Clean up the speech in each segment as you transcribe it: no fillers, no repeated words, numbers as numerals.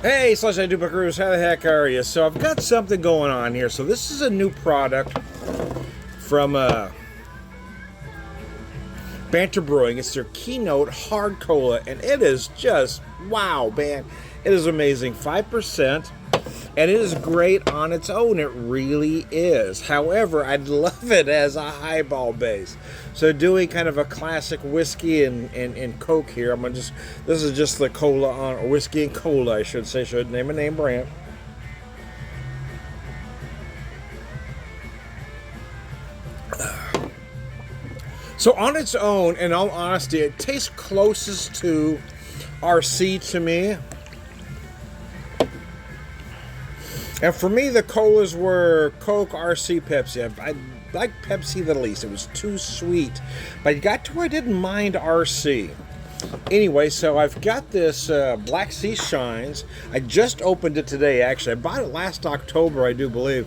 Hey, Slush I do Buckaroos, how the heck are you? So I've got something going on here. So this is a new product from Banter Brewing. It's their Keynote Hard Cola, and it is just, wow, man. It is amazing. 5%, and it is great on its own. It really is. However, I'd love it as a highball base. So doing kind of a classic whiskey and Coke here. This is just the cola on, or whiskey and cola, I should say. Should name a name brand. So on its own, in all honesty, it tastes closest to RC to me. And for me, the colas were Coke, RC, Pepsi. I like Pepsi the least. It was too sweet. But it got to where I didn't mind RC. Anyway, so I've got this Black Sea Shines. I just opened it today, actually. I bought it last October, I do believe.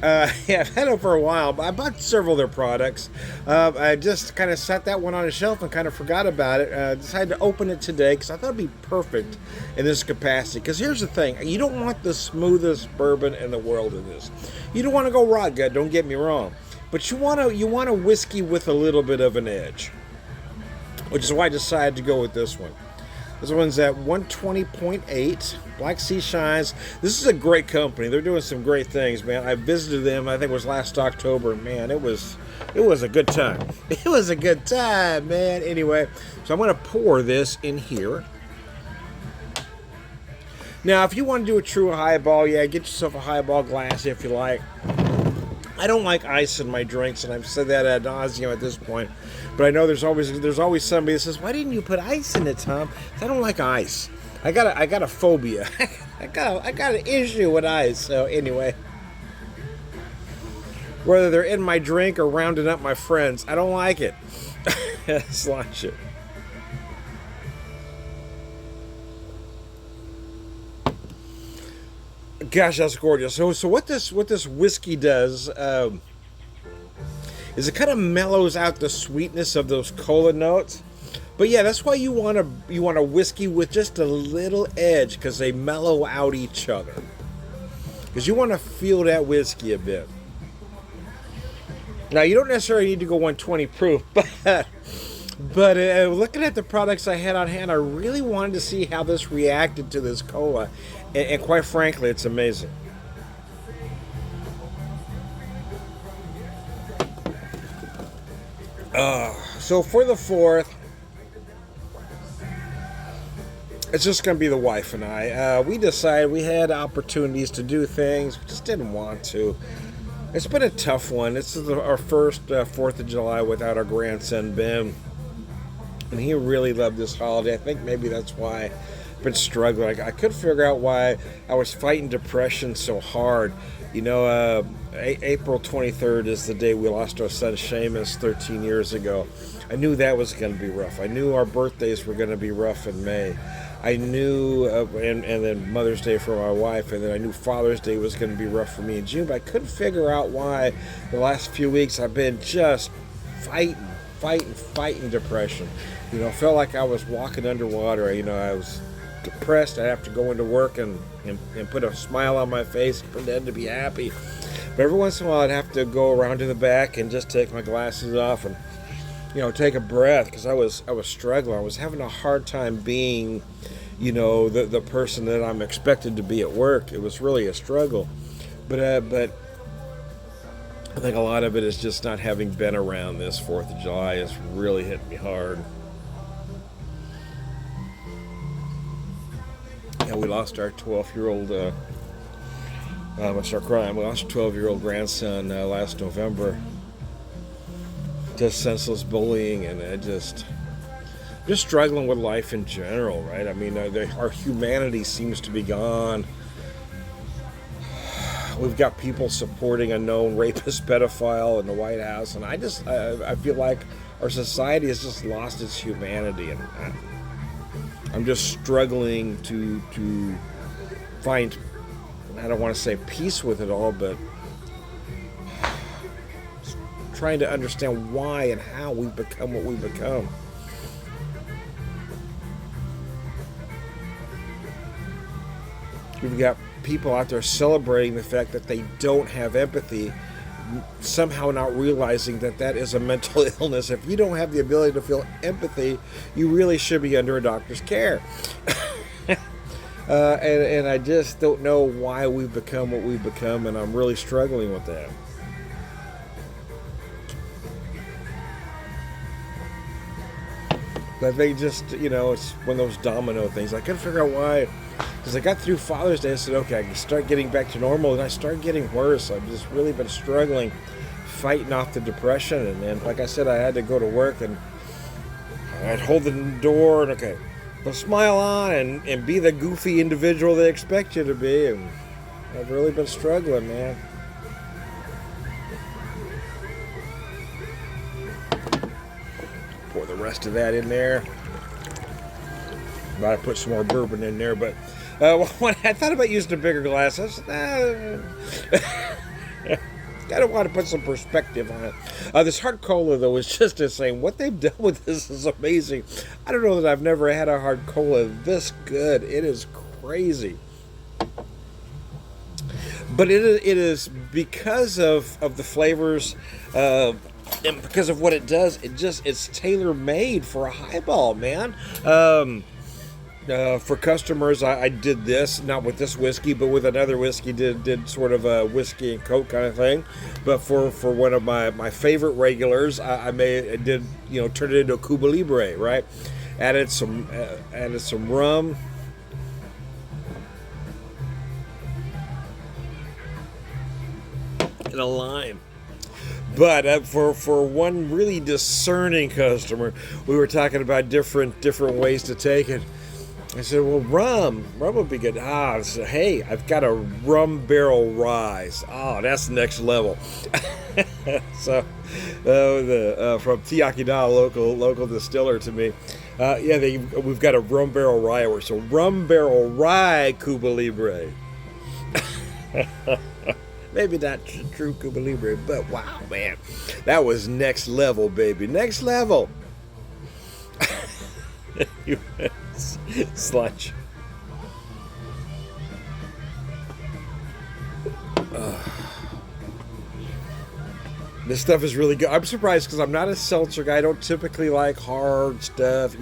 Yeah, I've had it for a while, but I bought several of their products. I just kind of set that one on a shelf and kind of forgot about it. Decided to open it today because I thought it'd be perfect in this capacity. Because here's the thing, you don't want the smoothest bourbon in the world in this. You don't want to go raw gut, don't get me wrong. But you want a whiskey with a little bit of an edge, which is why I decided to go with this one. This one's at 120.8. Black Sea Shines. This is a great company. They're doing some great things, man. I visited them, I think it was last October. Man, it was a good time. It was a good time, man. Anyway, so I'm going to pour this in here. Now, if you want to do a true highball, yeah, get yourself a highball glass if you like. I don't like ice in my drinks, and I've said that ad nauseum at this point. But I know there's always somebody that says, "Why didn't you put ice in it, Tom?" I don't like ice. I got a phobia. I got an issue with ice. So anyway, whether they're in my drink or rounding up my friends, I don't like it. Slosh it. Gosh, that's gorgeous. So what this whiskey does is it kind of mellows out the sweetness of those cola notes. But yeah, that's why you want a whiskey with just a little edge, because they mellow out each other. Because you want to feel that whiskey a bit. Now you don't necessarily need to go 120 proof, but looking at the products I had on hand, I really wanted to see how this reacted to this cola, and quite frankly, it's amazing. So for the fourth, it's just going to be the wife and I. We decided we had opportunities to do things, we just didn't want to. It's been a tough one. This is our first 4th of July without our grandson, Ben. And he really loved this holiday. I think maybe that's why I've been struggling. I couldn't figure out why I was fighting depression so hard. You know, April 23rd is the day we lost our son Seamus 13 years ago. I knew that was going to be rough. I knew our birthdays were going to be rough in May. I knew, and then Mother's Day for my wife, and then I knew Father's Day was going to be rough for me in June, but I couldn't figure out why the last few weeks I've been just fighting depression. You know, felt like I was walking underwater. You know, I was depressed. I'd have to go into work and put a smile on my face and pretend to be happy. But every once in a while I'd have to go around to the back and just take my glasses off and, you know, take a breath, because I was struggling. I was having a hard time being, you know, the person that I'm expected to be at work. It was really a struggle. But I think a lot of it is just not having been around this 4th of July has really hit me hard. And we lost our 12-year-old, I start crying. We lost our 12-year-old grandson last November. Just senseless bullying, and just struggling with life in general, right? I mean, our humanity seems to be gone. We've got people supporting a known rapist pedophile in the White House, and I feel like our society has just lost its humanity, and I'm just struggling to find, I don't want to say peace with it all, but trying to understand why and how we've become what we've become. we've got people out there celebrating the fact that they don't have empathy, somehow not realizing that that is a mental illness. If you don't have the ability to feel empathy, you really should be under a doctor's care. And I just don't know why we've become what we've become, and I'm really struggling with that. I think just, it's one of those domino things. I couldn't figure out why. Because I got through Father's Day and said, okay, I can start getting back to normal, and I started getting worse. I've just really been struggling, fighting off the depression. And then, like I said, I had to go to work, and I'd hold the door, and okay, put a smile on, and be the goofy individual they expect you to be. And I've really been struggling, man. Pour the rest of that in there. Might put some more bourbon in there, but when I thought about using a bigger glass, I said, I don't want to put some perspective on it. This hard cola, though, is just insane. What they've done with this is amazing. I don't know that I've never had a hard cola this good. It is crazy. But it is because of the flavors, and because of what it does, it's tailor-made for a highball, man. For customers, I did this, not with this whiskey, but with another whiskey, did sort of a whiskey and Coke kind of thing. But for one of my favorite regulars, I did turn it into a Cuba Libre, right? Added some rum. And a lime. But for one really discerning customer, we were talking about different ways to take it. I said, well, rum would be good. I said, hey, I've got a rum barrel rye. Oh, that's the next level. So, from Tiakida, local distiller to me, we've got a rum barrel rye. So rum barrel rye Cuba Libre. Maybe not true Cuba Libre, but wow, man, that was next level, baby, next level. Sludge. This stuff is really good. I'm surprised because I'm not a seltzer guy. I don't typically like hard stuff,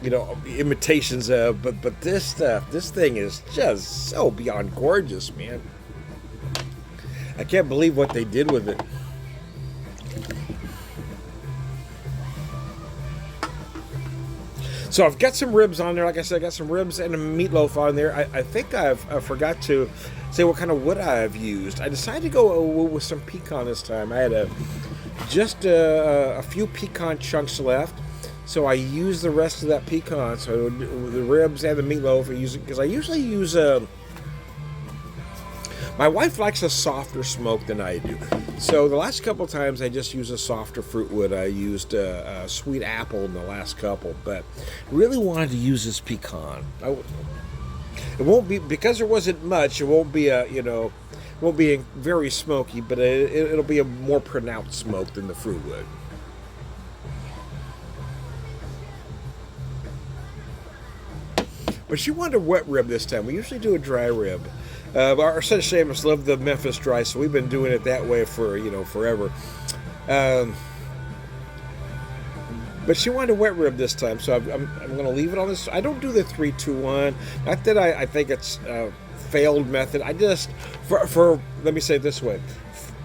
imitations of. But this stuff, this thing is just so beyond gorgeous, man. I can't believe what they did with it. So I've got some ribs on there. Like I said, I got some ribs and a meatloaf on there. I think I forgot to say what kind of wood I've used. I decided to go with some pecan this time. I had just a few pecan chunks left. So I used the rest of that pecan. So the ribs and the meatloaf, I use it because I usually use my wife likes a softer smoke than I do. So the last couple times I just used a softer fruit wood. I used a sweet apple in the last couple, but really wanted to use this pecan. It won't be, because there wasn't much, it won't be won't be very smoky, but it'll be a more pronounced smoke than the fruit wood. But she wanted a wet rib this time. We usually do a dry rib. Our son Seamus loved the Memphis dry, so we've been doing it that way for forever. But she wanted a wet rib this time, so I'm going to leave it on this. I don't do the 3-2-1. Not that I think it's a failed method. I just for let me say it this way.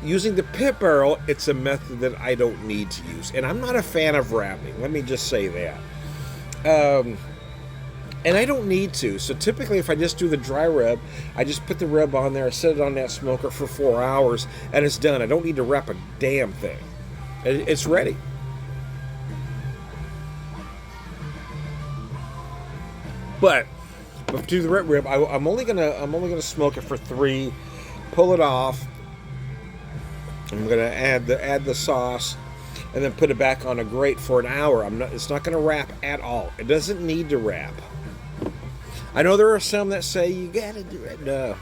Using the pit barrel, it's a method that I don't need to use, and I'm not a fan of wrapping. Let me just say that. And I don't need to. So typically if I just do the dry rub, I just put the rub on there, set it on that smoker for 4 hours, and it's done. I don't need to wrap a damn thing. It's ready. But to do the wet rib, I'm only gonna smoke it for 3, pull it off. I'm gonna add the sauce, and then put it back on a grate for an hour. It's not gonna wrap at all. It doesn't need to wrap. I know there are some that say you gotta do it. No.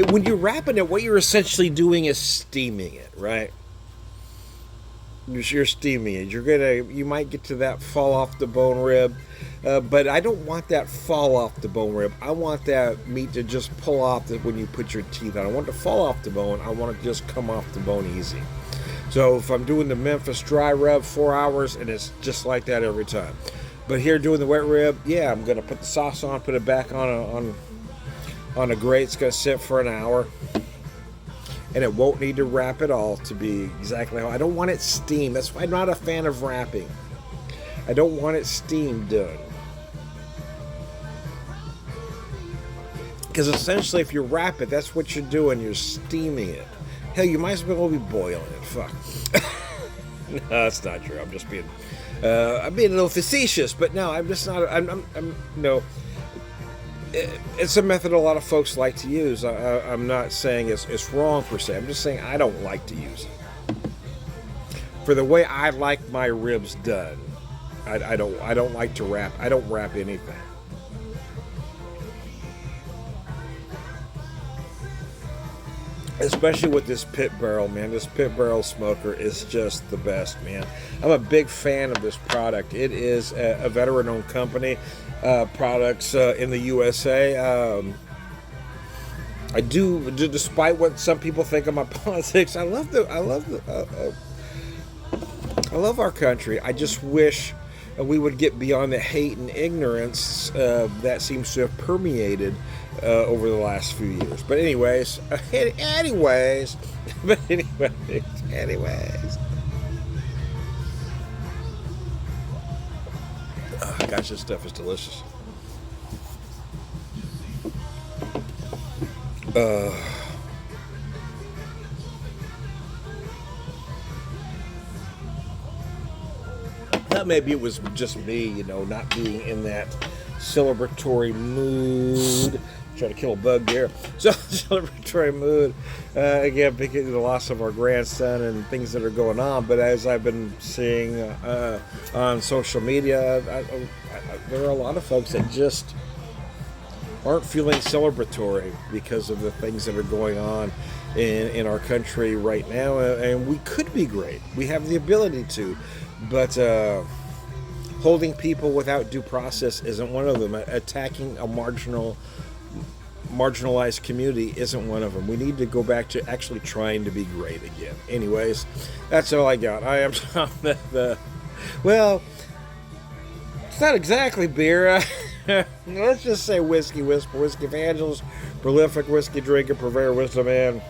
When you're wrapping it, what you're essentially doing is steaming it, right? You're steaming it. You might get to that fall off the bone rib, but I don't want that fall off the bone rib. I want that meat to just pull off when you put your teeth on. I want it to fall off the bone. I want it to just come off the bone easy. So if I'm doing the Memphis dry rub, 4 hours, and it's just like that every time. But here doing the wet rib, yeah, I'm gonna put the sauce on, put it back on a grate. It's gonna sit for an hour. And it won't need to wrap at all to be exactly how I don't want it steamed. That's why I'm not a fan of wrapping. I don't want it steamed done. Because essentially, if you wrap it, that's what you're doing. You're steaming it. Hell, you might as well be boiling it. Fuck. No, that's not true. I'm just being, I'm being a little facetious. But no, I'm just not. I'm no. It's a method a lot of folks like to use. I'm not saying it's wrong per se. I'm just saying I don't like to use it. For the way I like my ribs done, I don't like to wrap. I don't wrap anything. Especially with this pit barrel, man. This pit barrel smoker is just the best, man. I'm a big fan of this product. It is a veteran-owned company. Products in the USA. I do, despite what some people think of my politics. I love our country. I just wish we would get beyond the hate and ignorance that seems to have permeated over the last few years. But anyways, but anyways. Oh, gosh, this stuff is delicious. Maybe it was just me, not being in that celebratory mood. Trying to kill a bug there. So, celebratory mood. Again, because of the loss of our grandson and things that are going on. But as I've been seeing on social media, there are a lot of folks that just aren't feeling celebratory because of the things that are going on in our country right now. And we could be great. We have the ability to. But holding people without due process isn't one of them. Attacking a marginalized community isn't one of them. We need to go back to actually trying to be great again. Anyways, that's all I got. I am well, it's not exactly beer. Let's just say whiskey whisper, whiskey evangelist, prolific whiskey drinker, purveyor, wisdom man.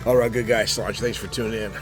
All right, good guys. Sarge, thanks for tuning in.